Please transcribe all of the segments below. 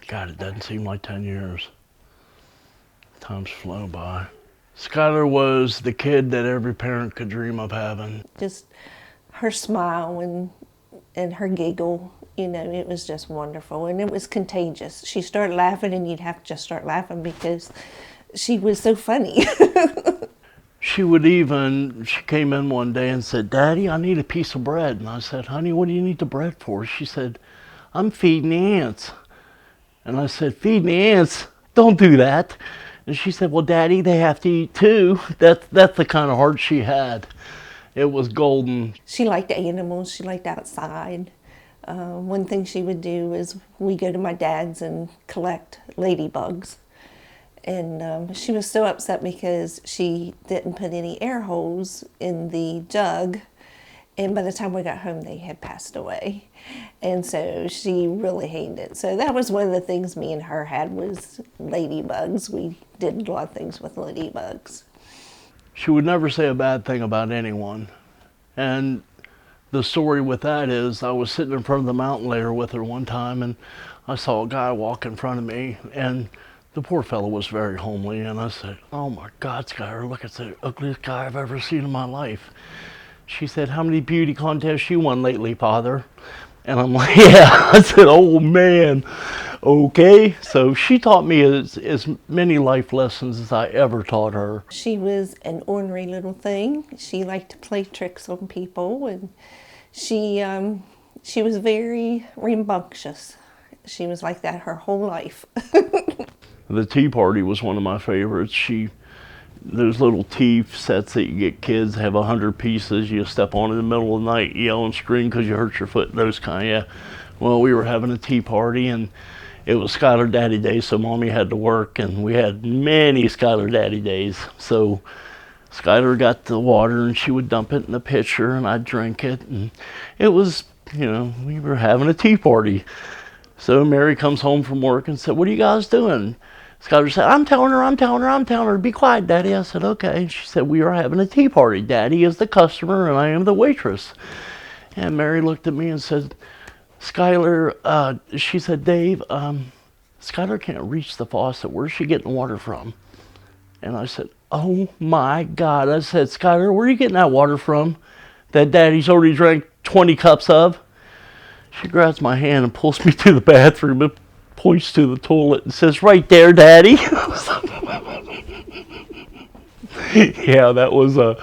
God, it doesn't seem like 10 years. Time's flow by. Skylar was the kid that every parent could dream of having. Just her smile and her giggle, you know, it was just wonderful. And it was contagious. She started laughing and you'd have to just start laughing because she was so funny. She came in one day and said, "Daddy, I need a piece of bread." And I said, "Honey, what do you need the bread for?" She said, "I'm feeding the ants." And I said, "Feeding the ants? Don't do that." And she said, "Well, Daddy, they have to eat too." That's the kind of heart she had. It was golden. She liked animals. She liked outside. One thing she would do is we go to my dad's and collect ladybugs. And she was so upset because she didn't put any air holes in the jug. And by the time we got home, they had passed away. And so she really hated it. So that was one of the things me and her had was ladybugs. We did a lot of things with ladybugs. She would never say a bad thing about anyone. And the story with that is I was sitting in front of the mountain layer with her one time and I saw a guy walk in front of me and the poor fellow was very homely, and I said, "Oh my God, Skylar, look, it's the ugliest guy I've ever seen in my life." She said, "How many beauty contests you won lately, Father?" And I'm like, "Yeah." I said, "Oh man, okay." So she taught me as many life lessons as I ever taught her. She was an ornery little thing. She liked to play tricks on people, and she was very rambunctious. She was like that her whole life. The tea party was one of my favorites. Those little tea sets that you get kids have 100 pieces. You step on in the middle of the night, yell and scream because you hurt your foot, those kind. Yeah. Well, we were having a tea party and it was Skylar Daddy Day, so Mommy had to work, and we had many Skylar Daddy Days. So Skylar got the water and she would dump it in the pitcher and I'd drink it, and it was, we were having a tea party. So Mary comes home from work and said, "What are you guys doing?" Skylar said, I'm telling her, "Be quiet, Daddy." I said, "Okay." She said, "We are having a tea party. Daddy is the customer and I am the waitress." And Mary looked at me and said, "Skylar," she said, "Dave, Skylar can't reach the faucet. Where's she getting water from?" And I said, "Oh my God." I said, "Skylar, where are you getting that water from that Daddy's already drank 20 cups of?" She grabs my hand and pulls me to the bathroom and points to the toilet and says, "Right there, Daddy." Yeah, that was a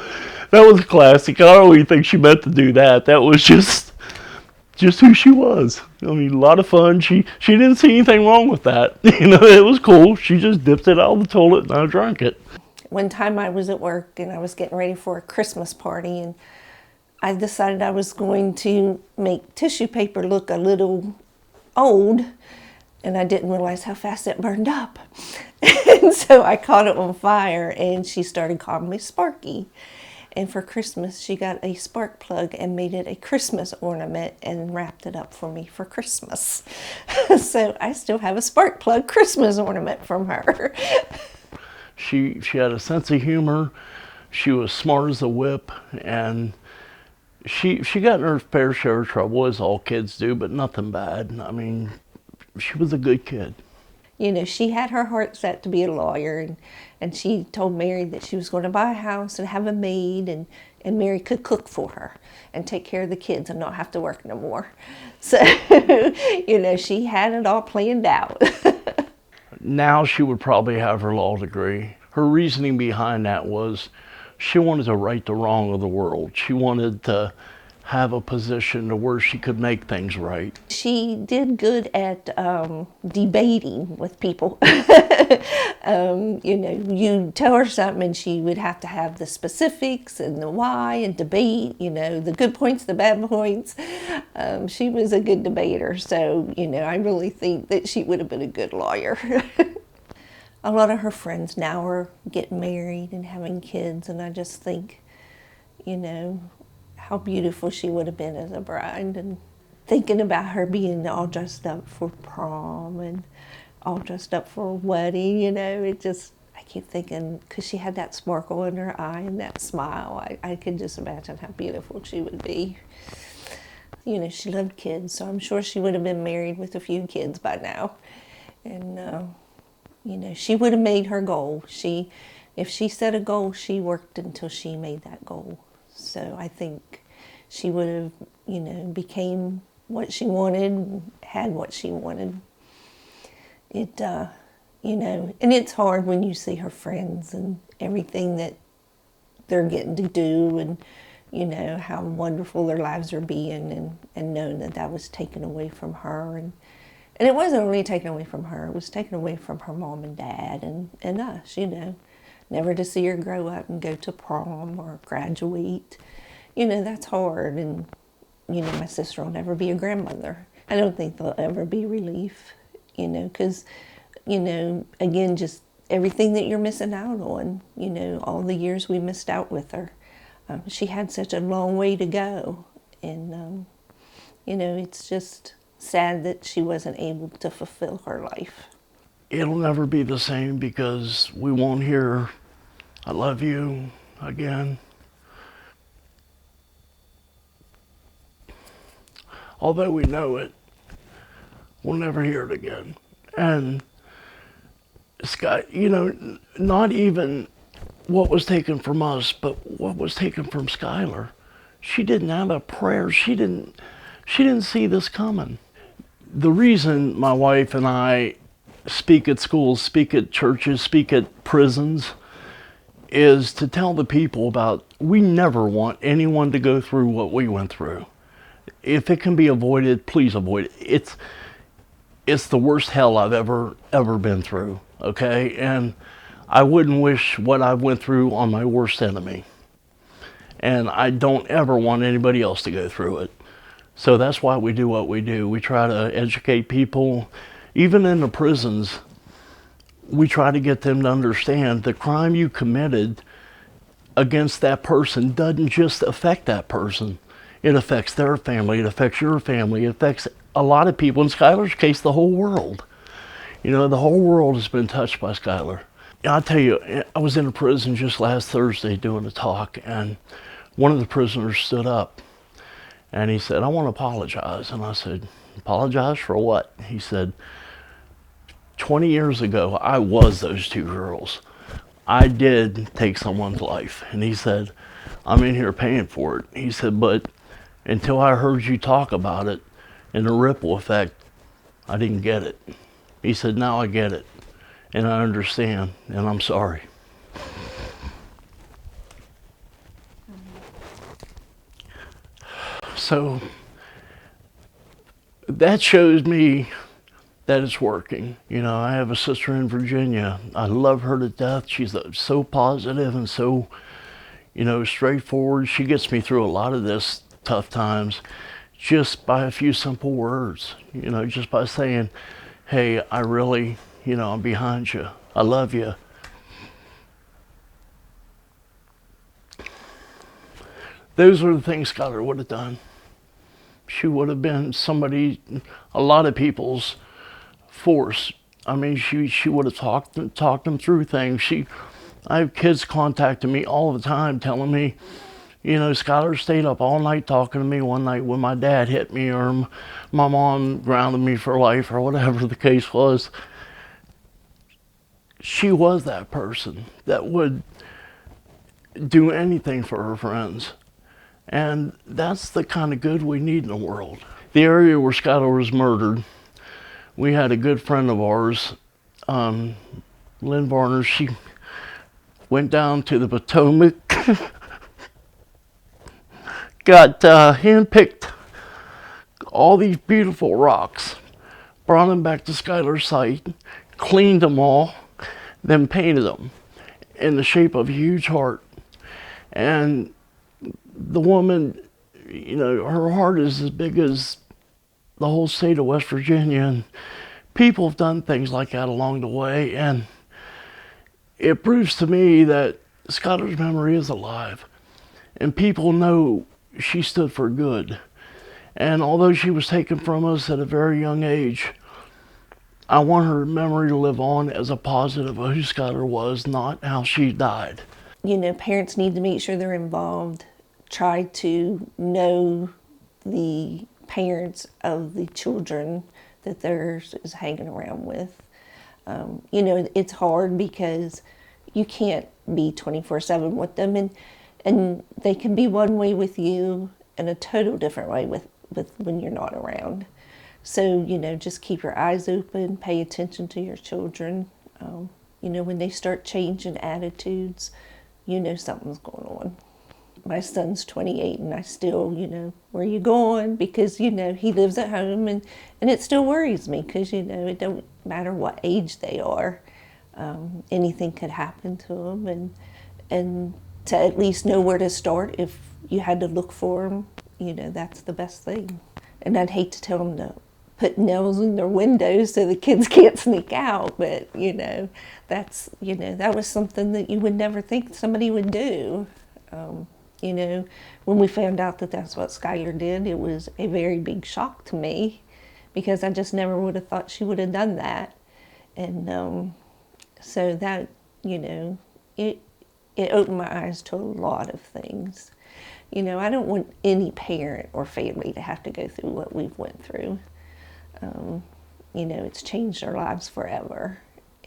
classic. I don't even think she meant to do that. That was just who she was. I mean, a lot of fun. She didn't see anything wrong with that. It was cool. She just dipped it out of the toilet and I drank it. One time I was at work and I was getting ready for a Christmas party, and I decided I was going to make tissue paper look a little old, and I didn't realize how fast it burned up. And so I caught it on fire, and she started calling me Sparky. And for Christmas, she got a spark plug and made it a Christmas ornament and wrapped it up for me for Christmas. So I still have a spark plug Christmas ornament from her. She had a sense of humor. She was smart as a whip, and she got in her fair share of trouble, as all kids do, but nothing bad. I mean, she was a good kid. She had her heart set to be a lawyer, and she told Mary that she was going to buy a house and have a maid, and Mary could cook for her and take care of the kids and not have to work no more. So, she had it all planned out. Now she would probably have her law degree. Her reasoning behind that was she wanted to right the wrong of the world. She wanted to have a position to where she could make things right. She did good at debating with people. You tell her something and she would have to have the specifics and the why and debate, the good points, the bad points. She was a good debater, so, I really think that she would have been a good lawyer. A lot of her friends now are getting married and having kids, and I just think, how beautiful she would have been as a bride, and thinking about her being all dressed up for prom and all dressed up for a wedding, I keep thinking, because she had that sparkle in her eye and that smile, I could just imagine how beautiful she would be. She loved kids, so I'm sure she would have been married with a few kids by now. And, you know, she would have made her goal. If she set a goal, she worked until she made that goal. So I think she would have, you know, became what she wanted, had what she wanted. It, you know, and it's hard when you see her friends and everything that they're getting to do, and, you know, how wonderful their lives are being, and knowing that that was taken away from her. And it wasn't only taken away from her, it was taken away from her mom and dad and us, you know. Never to see her grow up and go to prom or graduate. You know, that's hard. And, you know, my sister will never be a grandmother. I don't think there'll ever be relief, you know, because, you know, again, just everything that you're missing out on, you know, all the years we missed out with her. She had such a long way to go. And, you know, it's just sad that she wasn't able to fulfill her life. It'll never be the same because we won't hear, "I love you," again. Although we know it, we'll never hear it again. And Sky, you know, not even what was taken from us, but what was taken from Skylar. She didn't have a prayer. She didn't see this coming. The reason my wife and I speak at schools, speak at churches, speak at prisons, is to tell the people about, we never want anyone to go through what we went through. If it can be avoided, please avoid it. It's the worst hell I've ever been through, okay? And I wouldn't wish what I went through on my worst enemy. And I don't ever want anybody else to go through it. So that's why we do what we do. We try to educate people. Even in the prisons, we try to get them to understand the crime you committed against that person doesn't just affect that person. It affects their family, it affects your family, it affects a lot of people. In Skylar's case, the whole world. You know, the whole world has been touched by Skylar. I'll tell you, I was in a prison just last Thursday doing a talk, and one of the prisoners stood up and he said, "I want to apologize." And I said, "Apologize for what?" He said, 20 years ago, I was those two girls. I did take someone's life. And he said, "I'm in here paying for it." He said, "But until I heard you talk about it and the ripple effect, I didn't get it." He said, "Now I get it. And I understand. And I'm sorry." So that shows me that it's working. You know, I have a sister in Virginia. I love her to death. She's so positive and so, you know, straightforward. She gets me through a lot of this tough times just by a few simple words, you know, just by saying, "Hey, I really, you know, I'm behind you. I love you." Those are the things Skylar would have done. She would have been somebody, a lot of people's force. I mean, she would have talked them through things. I have kids contacting me all the time telling me, you know, Skylar stayed up all night talking to me one night when my dad hit me, or my mom grounded me for life, or whatever the case was. She was that person that would do anything for her friends. And that's the kind of good we need in the world. The area where Skylar was murdered, we had a good friend of ours, Lynn Varner. She went down to the Potomac, got handpicked all these beautiful rocks, brought them back to Skylar's site, cleaned them all, then painted them in the shape of a huge heart. And the woman, you know, her heart is as big as the whole state of West Virginia, and people have done things like that along the way, and it proves to me that Skylar's memory is alive, and people know she stood for good. And although she was taken from us at a very young age, I want her memory to live on as a positive of who Skylar was, not how she died. You know, parents need to make sure they're involved. Try to know the parents of the children that theirs is hanging around with. You know, it's hard because you can't be 24/7 with them, and they can be one way with you and a total different way with when you're not around. So, you know, just keep your eyes open, pay attention to your children. You know, when they start changing attitudes, you know something's going on. My son's 28 and I still, you know, where you going? Because, you know, he lives at home and it still worries me because, you know, it don't matter what age they are. Anything could happen to them, and to at least know where to start if you had to look for them, you know, that's the best thing. And I'd hate to tell them to put nails in their windows so the kids can't sneak out, but, you know, that's, you know, that was something that you would never think somebody would do. You know, when we found out that that's what Skylar did, it was a very big shock to me because I just never would have thought she would have done that. And so that, you know, it opened my eyes to a lot of things. You know, I don't want any parent or family to have to go through what we've went through. You know, it's changed our lives forever,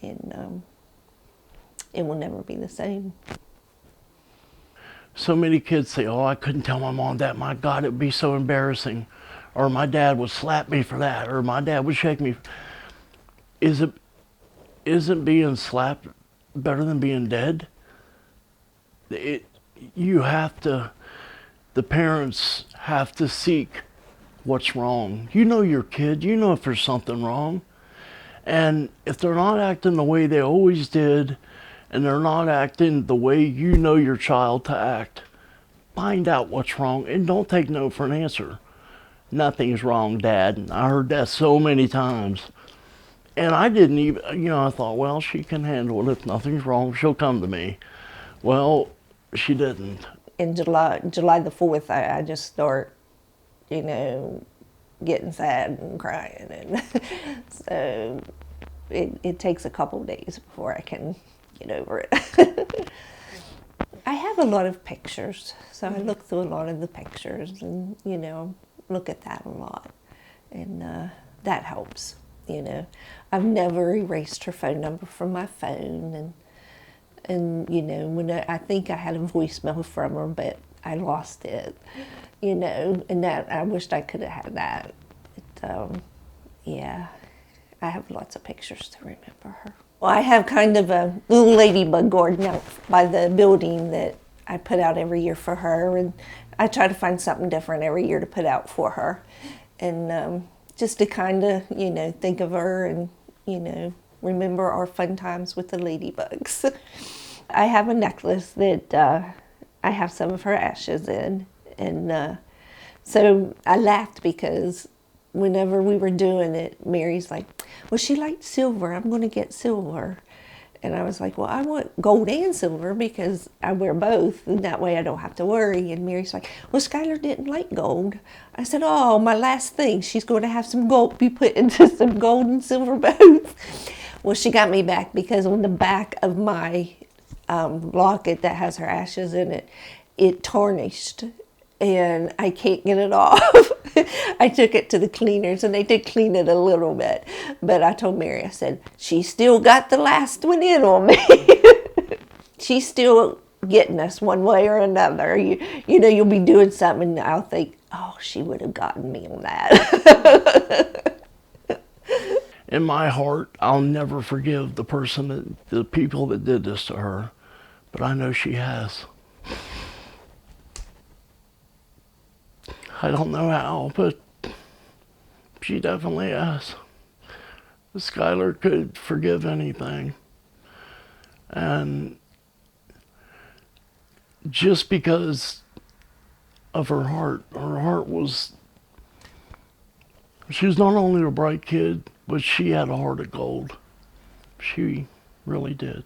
and it will never be the same. So many kids say, oh, I couldn't tell my mom that. My God, it would be so embarrassing. Or my dad would slap me for that. Or my dad would shake me. Isn't being slapped better than being dead? You have to, the parents have to seek what's wrong. You know your kid. You know if there's something wrong. And if they're not acting the way they always did, and they're not acting the way you know your child to act, find out what's wrong and don't take no for an answer. Nothing's wrong, Dad. And I heard that so many times. And I didn't even, you know, I thought, well, she can handle it. If nothing's wrong, she'll come to me. Well, she didn't. In July the 4th, I just start, you know, getting sad and crying. And so it takes a couple of days before I can get over it. I have a lot of pictures, so I look through a lot of the pictures and, you know, look at that a lot. And that helps, you know. I've never erased her phone number from my phone. And you know, when I think I had a voicemail from her, but I lost it, you know, and that I wished I could have had that. But, yeah, I have lots of pictures to remember her. Well, I have kind of a little ladybug garden out by the building that I put out every year for her, and I try to find something different every year to put out for her, and just to kind of, you know, think of her and, you know, remember our fun times with the ladybugs. I have a necklace that I have some of her ashes in, and so I laughed because whenever we were doing it, Mary's like, well, she liked silver, I'm going to get silver. And I was like, well, I want gold and silver because I wear both, and that way I don't have to worry. And Mary's like, well, Skylar didn't like gold. I said, oh, my last thing, she's going to have some gold, be put into some gold and silver both. Well, she got me back because on the back of my locket that has her ashes in it, it tarnished. And I can't get it off. I took it to the cleaners and they did clean it a little bit. But I told Mary, I said, she still got the last one in on me. She's still getting us one way or another. You know, you'll be doing something and I'll think, oh, she would have gotten me on that. In my heart, I'll never forgive the people that did this to her. But I know she has. I don't know how, but she definitely has. Skylar could forgive anything. And just because of her heart was, she was not only a bright kid, but she had a heart of gold. She really did.